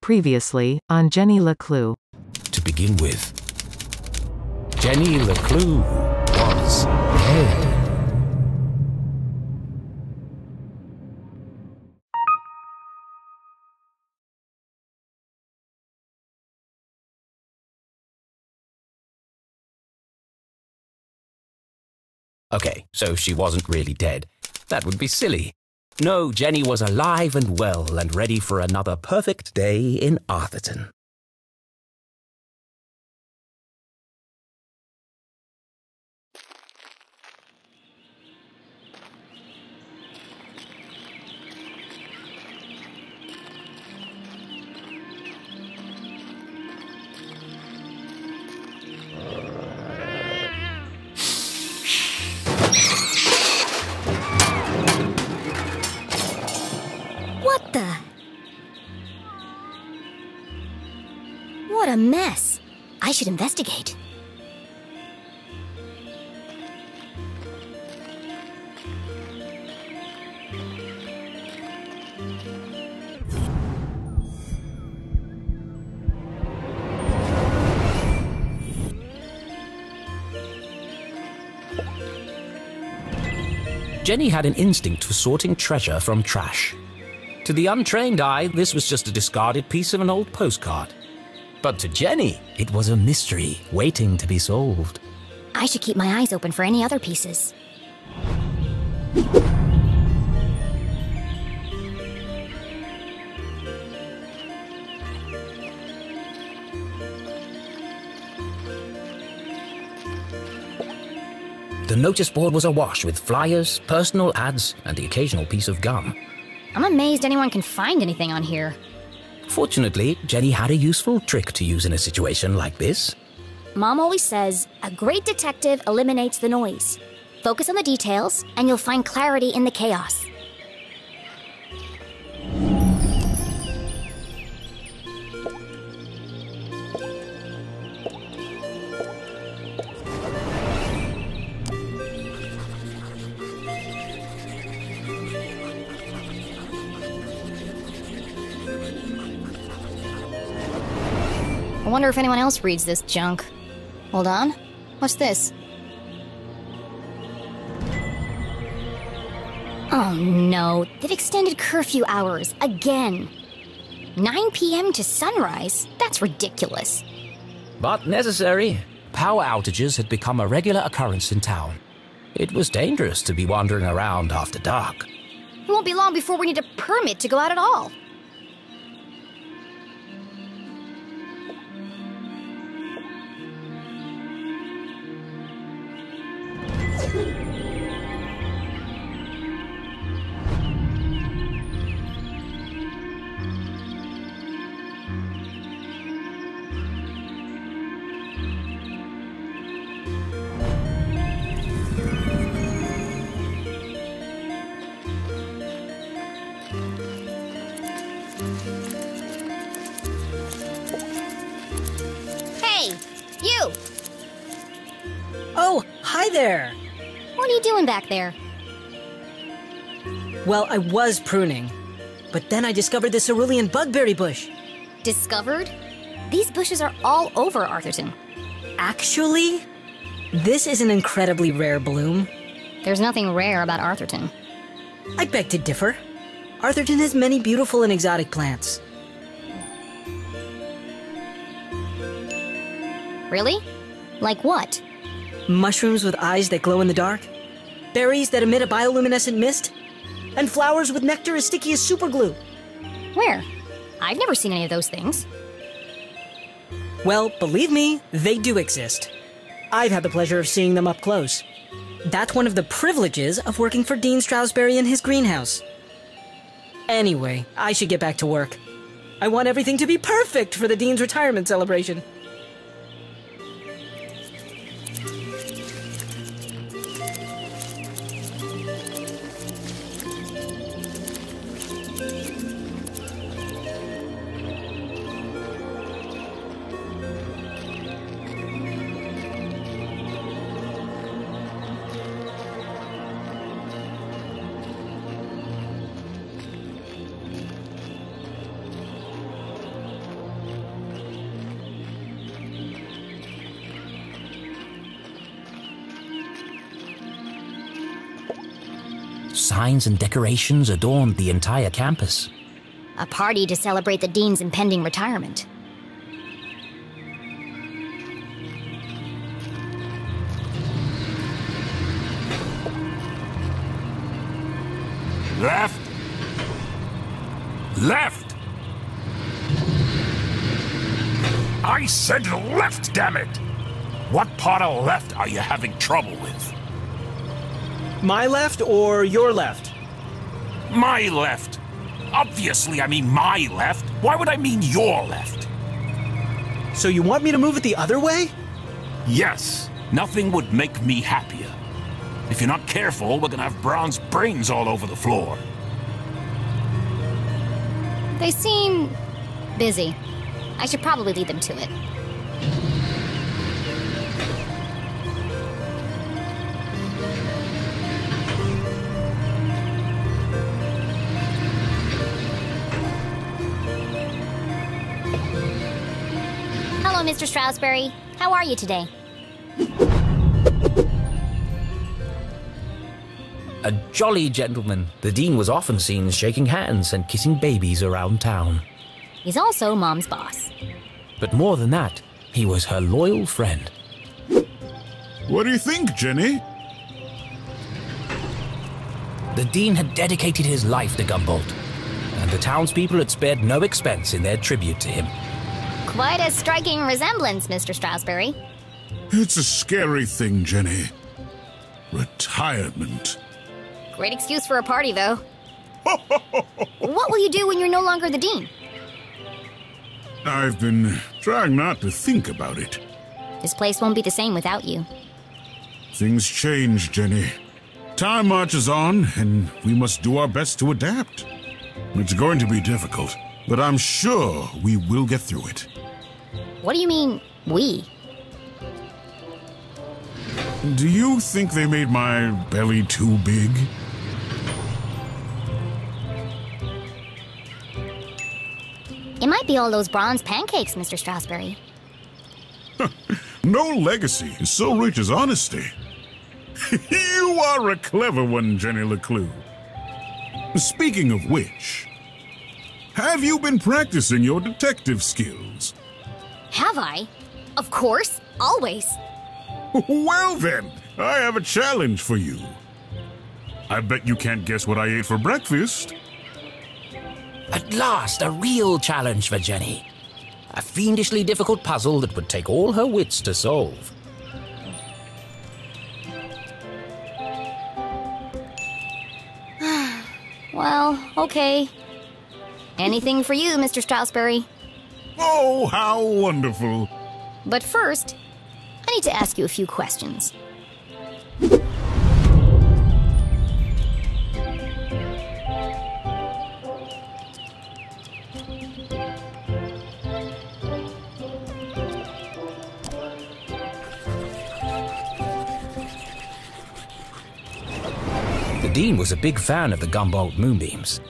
Previously, on Jenny LeClue. To begin with, Jenny LeClue was dead. Okay, so she wasn't really dead. That would be silly. No, Jenny was alive and well and ready for another perfect day in Arthurton. What the? What a mess. I should investigate. Jenny had an instinct for sorting treasure from trash. To the untrained eye, this was just a discarded piece of an old postcard. But to Jenny, it was a mystery waiting to be solved. I should keep my eyes open for any other pieces. The notice board was awash with flyers, personal ads, and the occasional piece of gum. I'm amazed anyone can find anything on here. Fortunately, Jenny had a useful trick to use in a situation like this. Mom always says, a great detective eliminates the noise. Focus on the details, and you'll find clarity in the chaos. I wonder if anyone else reads this junk. Hold on. What's this? Oh no, they've extended curfew hours again. 9 p.m. to sunrise? That's ridiculous. But necessary. Power outages had become a regular occurrence in town. It was dangerous to be wandering around after dark. It won't be long before we need a permit to go out at all. Hey, you! Oh, hi there! What are you doing back there? Well, I was pruning, but then I discovered this cerulean bugberry bush. Discovered? These bushes are all over Arthurton. Actually, this is an incredibly rare bloom. There's nothing rare about Arthurton. I beg to differ. Arthurton has many beautiful and exotic plants. Really? Like what? Mushrooms with eyes that glow in the dark, berries that emit a bioluminescent mist, and flowers with nectar as sticky as superglue. Where? I've never seen any of those things. Well, believe me, they do exist. I've had the pleasure of seeing them up close. That's one of the privileges of working for Dean Stroudsbury in his greenhouse. Anyway, I should get back to work. I want everything to be perfect for the Dean's retirement celebration. signs and decorations adorned the entire campus. A party to celebrate the dean's impending retirement. Left! Left! I said left, damn it! What part of left are you having trouble with? My left or your left? My left. Obviously, I mean my left. Why would I mean your left? So you want me to move it the other way? Yes. Nothing would make me happier. If you're not careful, we're gonna have Bron's brains all over the floor. They seem busy. I should probably lead them to it. Hello, Mr. Stroudsbury. How are you today? A jolly gentleman, the dean was often seen shaking hands and kissing babies around town. He's also Mom's boss. But more than that, he was her loyal friend. What do you think, Jenny? The dean had dedicated his life to Gumboldt, and the townspeople had spared no expense in their tribute to him. Quite a striking resemblance, Mr. Stroudsbury. It's a scary thing, Jenny. Retirement. Great excuse for a party, though. What will you do when you're no longer the dean? I've been trying not to think about it. This place won't be the same without you. Things change, Jenny. Time marches on, and we must do our best to adapt. It's going to be difficult, but I'm sure we will get through it. What do you mean, we? Do you think they made my belly too big? It might be all those bronze pancakes, Mr. Stroudsbury. No legacy is so rich as honesty. You are a clever one, Jenny LeClue. Speaking of which, have you been practicing your detective skills? Have I? Of course, always. Well then, I have a challenge for you. I bet you can't guess what I ate for breakfast. At last, a real challenge for Jenny. A fiendishly difficult puzzle that would take all her wits to solve. Well, okay. Anything for you, Mr. Stroudsbury. Oh, how wonderful. But first, I need to ask you a few questions. The dean was a big fan of the Gumboldt moonbeams,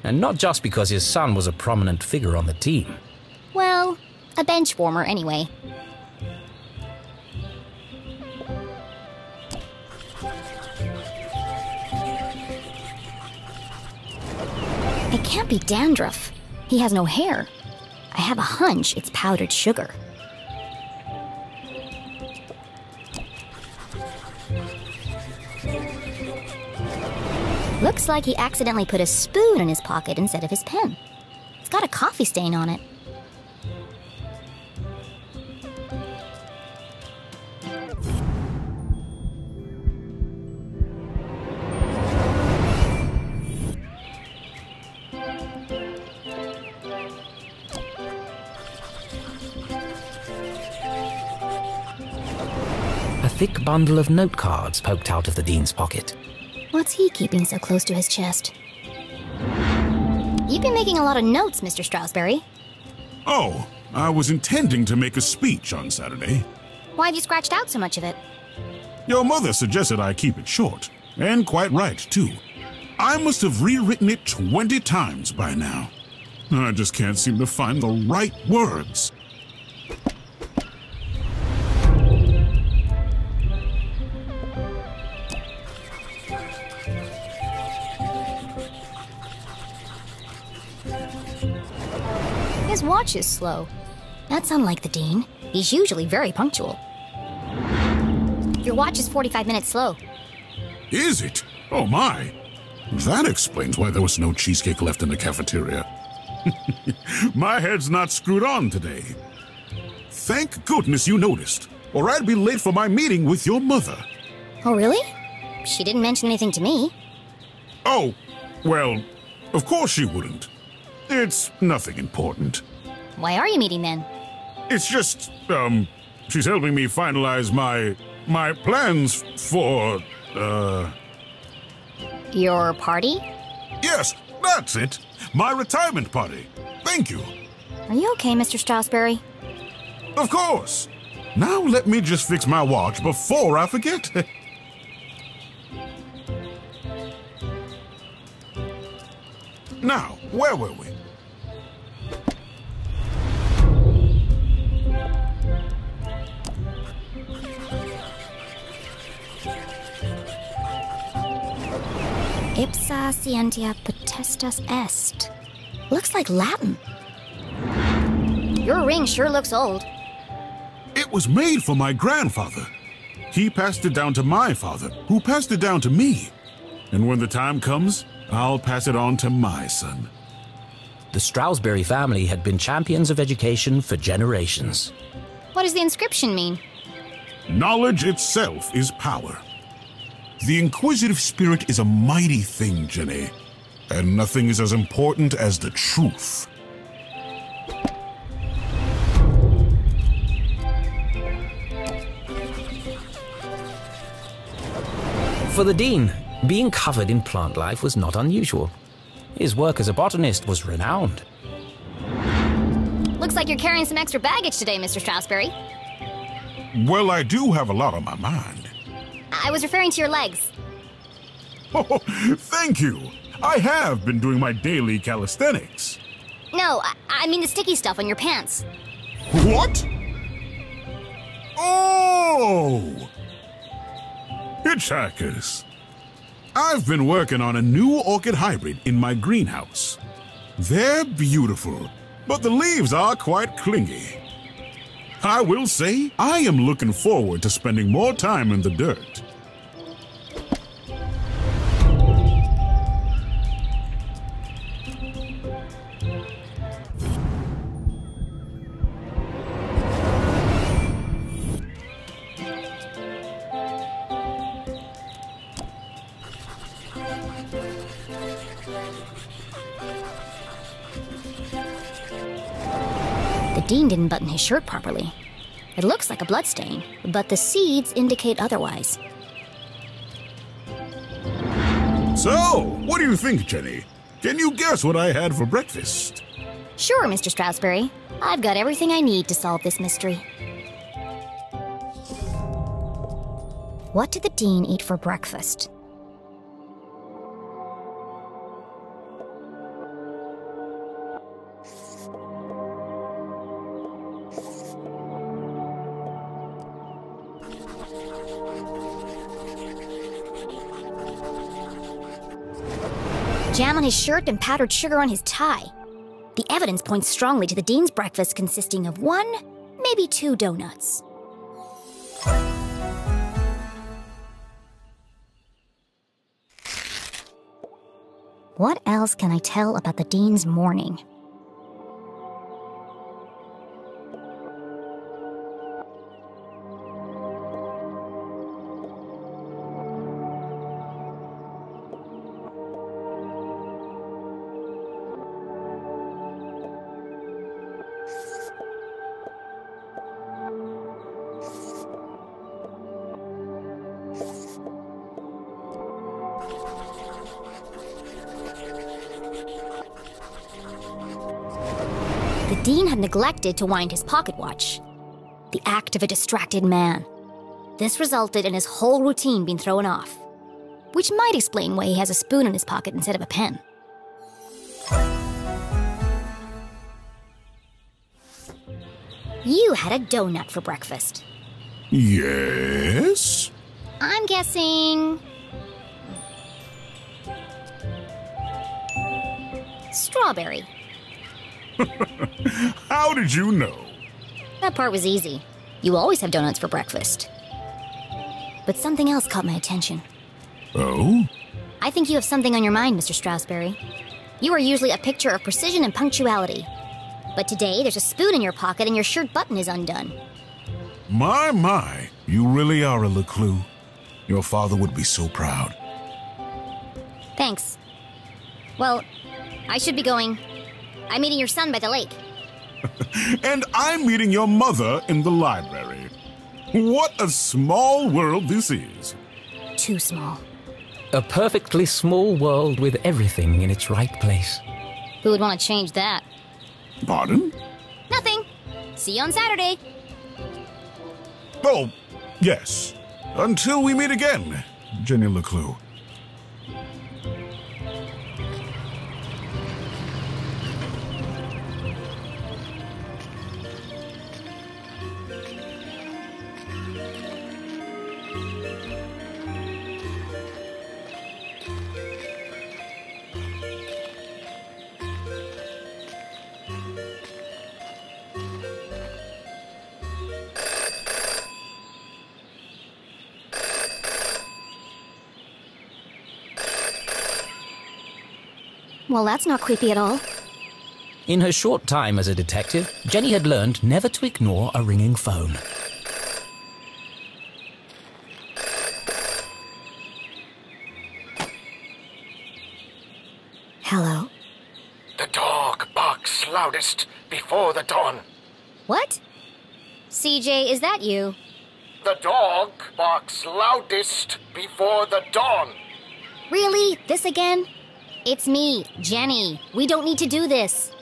and not just because his son was a prominent figure on the team. Well, a bench warmer anyway. It can't be dandruff. He has no hair. I have a hunch it's powdered sugar. Looks like he accidentally put a spoon in his pocket instead of his pen. It's got a coffee stain on it. A thick bundle of note cards poked out of the dean's pocket. What's he keeping so close to his chest? You've been making a lot of notes, Mr. Stroudsbury. Oh, I was intending to make a speech on Saturday. Why have you scratched out so much of it? Your mother suggested I keep it short, and quite right, too. I must have rewritten it 20 times by now. I just can't seem to find the right words. His watch is slow. That's unlike the Dean. He's usually very punctual. Your watch is 45 minutes slow. Is it? Oh my. That explains why there was no cheesecake left in the cafeteria. My head's not screwed on today. Thank goodness you noticed, or I'd be late for my meeting with your mother. Oh, really? She didn't mention anything to me. Oh, well, of course she wouldn't. It's nothing important. Why are you meeting then? It's just, she's helping me finalize my plans for, Your party? Yes, that's it. My retirement party. Thank you. Are you okay, Mr. Strasberry? Of course. Now let me just fix my watch before I forget. Now, where were we? Ipsa scientia potestas est. Looks like Latin. Your ring sure looks old. It was made for my grandfather. He passed it down to my father, who passed it down to me. And when the time comes, I'll pass it on to my son. The Strasberry family had been champions of education for generations. What does the inscription mean? Knowledge itself is power. The inquisitive spirit is a mighty thing, Jenny, and nothing is as important as the truth. For the Dean, being covered in plant life was not unusual. His work as a botanist was renowned. Looks like you're carrying some extra baggage today, Mr. Strasberry. Well, I do have a lot on my mind. I was referring to your legs. Oh, thank you. I have been doing my daily calisthenics. No, I mean the sticky stuff on your pants. What? Oh! Hitchhikers. I've been working on a new orchid hybrid in my greenhouse. They're beautiful, but the leaves are quite clingy. I will say, I am looking forward to spending more time in the dirt. The Dean didn't button his shirt properly. It looks like a bloodstain, but the seeds indicate otherwise. So, what do you think, Jenny? Can you guess what I had for breakfast? Sure, Mr. Strasberry. I've got everything I need to solve this mystery. What did the Dean eat for breakfast? Jam on his shirt and powdered sugar on his tie. The evidence points strongly to the Dean's breakfast consisting of 1, maybe 2 donuts. What else can I tell about the Dean's morning? The Dean had neglected to wind his pocket watch. The act of a distracted man. This resulted in his whole routine being thrown off, which might explain why he has a spoon in his pocket instead of a pen. You had a donut for breakfast. Yes? I'm guessing... strawberry. How did you know? That part was easy. You always have donuts for breakfast. But something else caught my attention. Oh? I think you have something on your mind, Mr. Strasberry. You are usually a picture of precision and punctuality. But today, there's a spoon in your pocket and your shirt button is undone. My, you really are a LeClue. Your father would be so proud. Thanks. Well, I should be going. I'm meeting your son by the lake. And I'm meeting your mother in the library. What a small world this is. Too small. A perfectly small world with everything in its right place. Who would want to change that? Pardon? Nothing. See you on Saturday. Oh, yes. Until we meet again, Jenny LeClue. Well, that's not creepy at all. In her short time as a detective, Jenny had learned never to ignore a ringing phone. Hello? The dog barks loudest before the dawn. What? CJ, is that you? The dog barks loudest before the dawn. Really? This again? It's me, Jenny. We don't need to do this.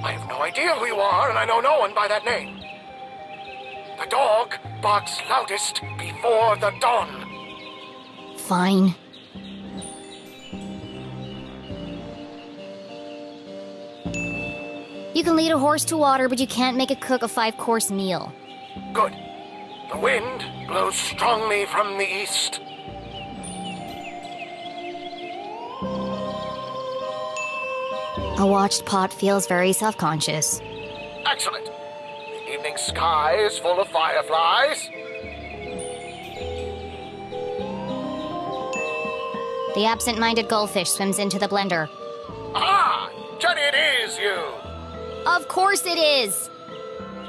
I have no idea who you are, and I know no one by that name. The dog barks loudest before the dawn. Fine. You can lead a horse to water, but you can't make a cook a 5-course meal. Good. The wind blows strongly from the east. A watched pot feels very self-conscious. Excellent. The evening sky is full of fireflies. The absent-minded goldfish swims into the blender. Ah! Jenny, it is you! Of course it is!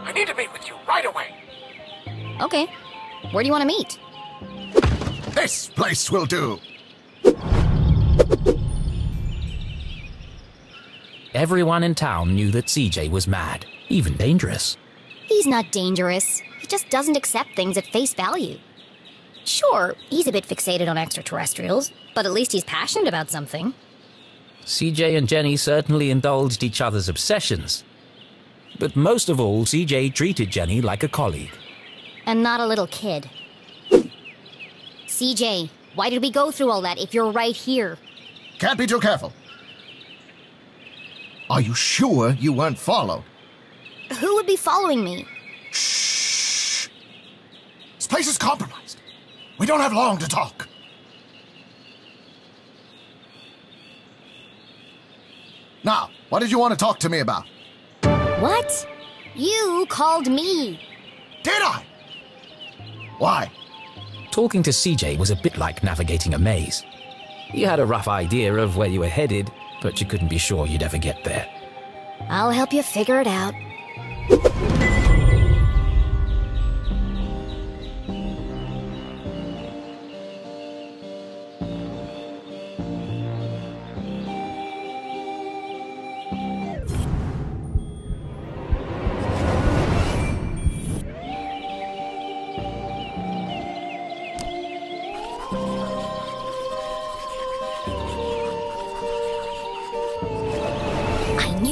I need to meet with you right away. Okay. Where do you want to meet? This place will do. Everyone in town knew that CJ was mad, even dangerous. He's not dangerous. He just doesn't accept things at face value. Sure, he's a bit fixated on extraterrestrials, but at least he's passionate about something. CJ and Jenny certainly indulged each other's obsessions. But most of all, CJ treated Jenny like a colleague. And not a little kid. CJ, why did we go through all that if you're right here? Can't be too careful. Are you sure you weren't followed? Who would be following me? Shh. This place is compromised. We don't have long to talk. Now, what did you want to talk to me about? What? You called me. Did I? Why? Talking to CJ was a bit like navigating a maze. You had a rough idea of where you were headed, but you couldn't be sure you'd ever get there. I'll help you figure it out.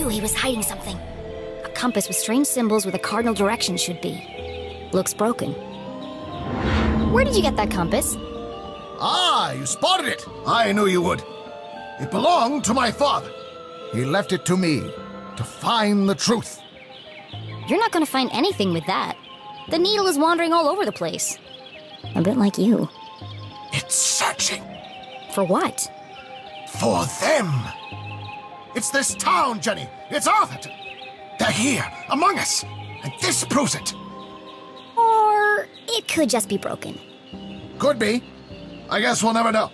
He was hiding something. A compass with strange symbols where the cardinal direction should be. Looks broken. Where did you get that compass? Ah, you spotted it. I knew you would. It belonged to my father. He left it to me to find the truth. You're not going to find anything with that. The needle is wandering all over the place. A bit like you. It's searching. For what? For them. It's this town, Jenny. It's Arthurton. They're here, among us. And this proves it. Or it could just be broken. Could be. I guess we'll never know.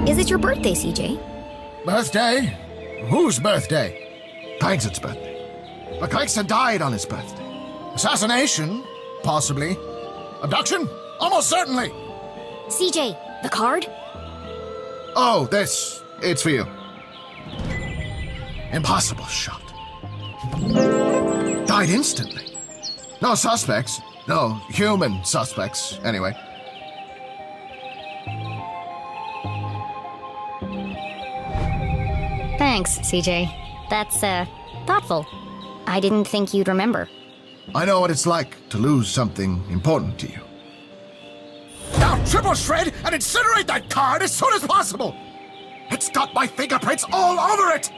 Is it your birthday, CJ? Birthday? Whose birthday? Clankson's birthday. But Clankson died on his birthday. Assassination? Possibly. Abduction? Almost certainly. CJ, the card? Oh, this. It's for you. Impossible shot. Died instantly. No suspects. No human suspects, anyway. Thanks, CJ. That's, thoughtful. I didn't think you'd remember. I know what it's like to lose something important to you. Now triple shred and incinerate that card as soon as possible! It's got my fingerprints all over it!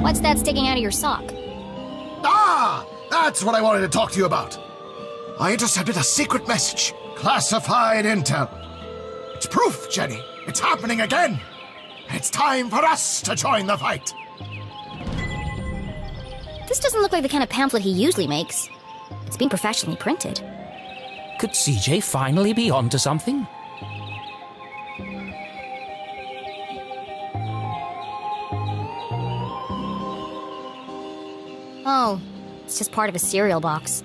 What's that sticking out of your sock? Ah! That's what I wanted to talk to you about. I intercepted a secret message. Classified intel. It's proof, Jenny. It's happening again. It's time for us to join the fight. This doesn't look like the kind of pamphlet he usually makes. It's been professionally printed. Could CJ finally be onto something? Oh, it's just part of a cereal box.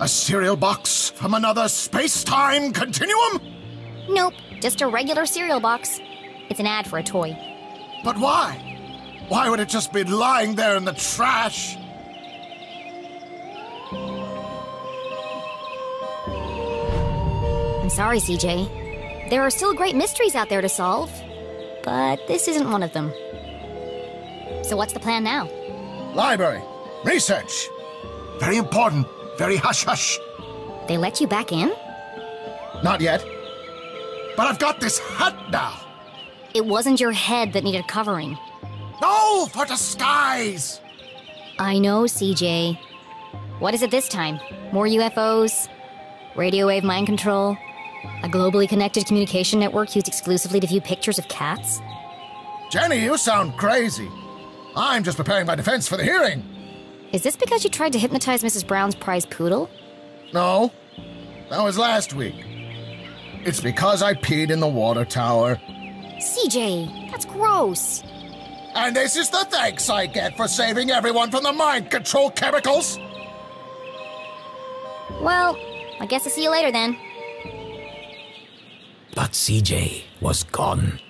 A cereal box from another space-time continuum? Nope, just a regular cereal box. It's an ad for a toy. But why? Why would it just be lying there in the trash? I'm sorry, CJ. There are still great mysteries out there to solve, but this isn't one of them. So what's the plan now? Library. Research. Very important. Very hush-hush. They let you back in? Not yet. But I've got this hat now. It wasn't your head that needed covering. No, for disguise. I know, CJ. What is it this time? More UFOs? Radio wave mind control? A globally connected communication network used exclusively to view pictures of cats? Jenny, you sound crazy. I'm just preparing my defense for the hearing. Is this because you tried to hypnotize Mrs. Brown's prize poodle? No, that was last week. It's because I peed in the water tower. CJ, that's gross. And this is the thanks I get for saving everyone from the mind control chemicals? Well, I guess I'll see you later then. But CJ was gone.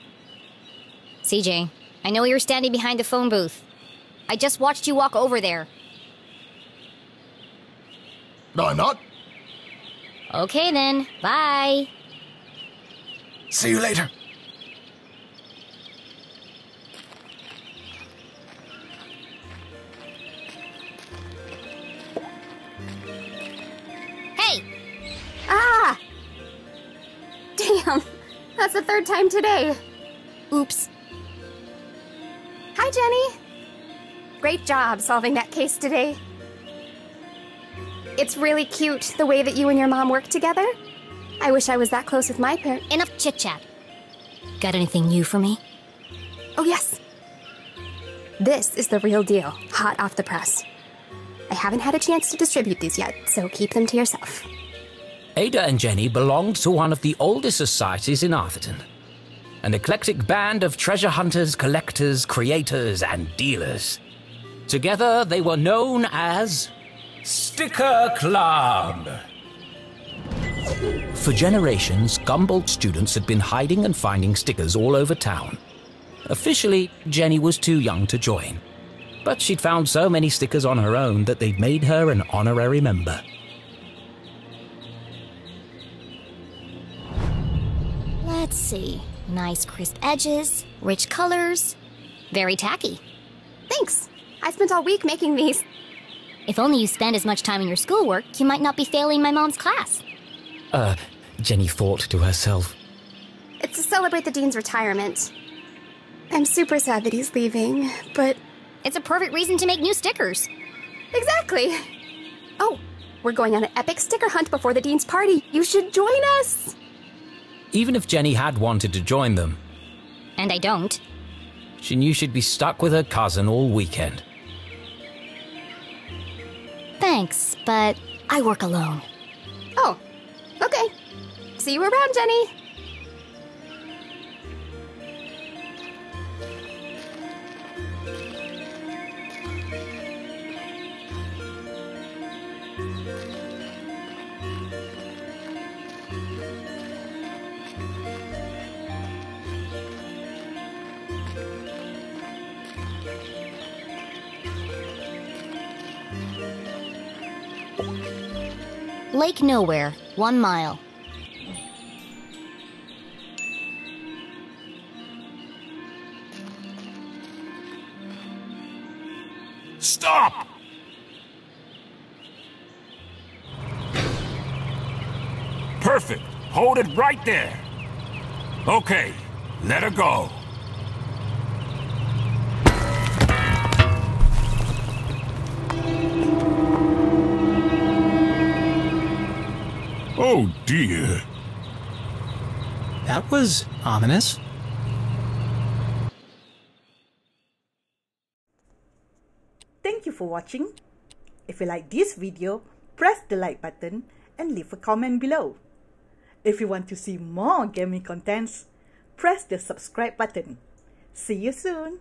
CJ, I know you're standing behind the phone booth. I just watched you walk over there. No, I'm not. Okay then, bye. See you later. Hey! Ah! Damn, that's the third time today. Oops. Hi, Jenny. Great job solving that case today. It's really cute the way that you and your mom work together. I wish I was that close with my parents. Enough chit-chat. Got anything new for me? Oh, yes. This is the real deal, hot off the press. I haven't had a chance to distribute these yet, so keep them to yourself. Ada and Jenny belonged to one of the oldest societies in Arthurton. An eclectic band of treasure hunters, collectors, creators, and dealers. Together, they were known as Sticker Club. For generations, Gumboldt students had been hiding and finding stickers all over town. Officially, Jenny was too young to join, but she'd found so many stickers on her own that they'd made her an honorary member. Let's see. Nice crisp edges, rich colors. Very tacky. Thanks. I spent all week making these. If only you spend as much time in your schoolwork, you might not be failing my mom's class. Jenny thought to herself. It's to celebrate the dean's retirement. I'm super sad that he's leaving, but... It's a perfect reason to make new stickers. Exactly. Oh, we're going on an epic sticker hunt before the dean's party. You should join us. Even if Jenny had wanted to join them, And I don't. she knew she'd be stuck with her cousin all weekend. Thanks, but I work alone. Oh, okay. See you around, Jenny. Lake Nowhere, 1 mile. Stop! Perfect. Hold it right there. Okay, let her go. Oh dear. That was ominous. Thank you for watching. If you like this video, press the like button and leave a comment below. If you want to see more gaming contents, press the subscribe button. See you soon!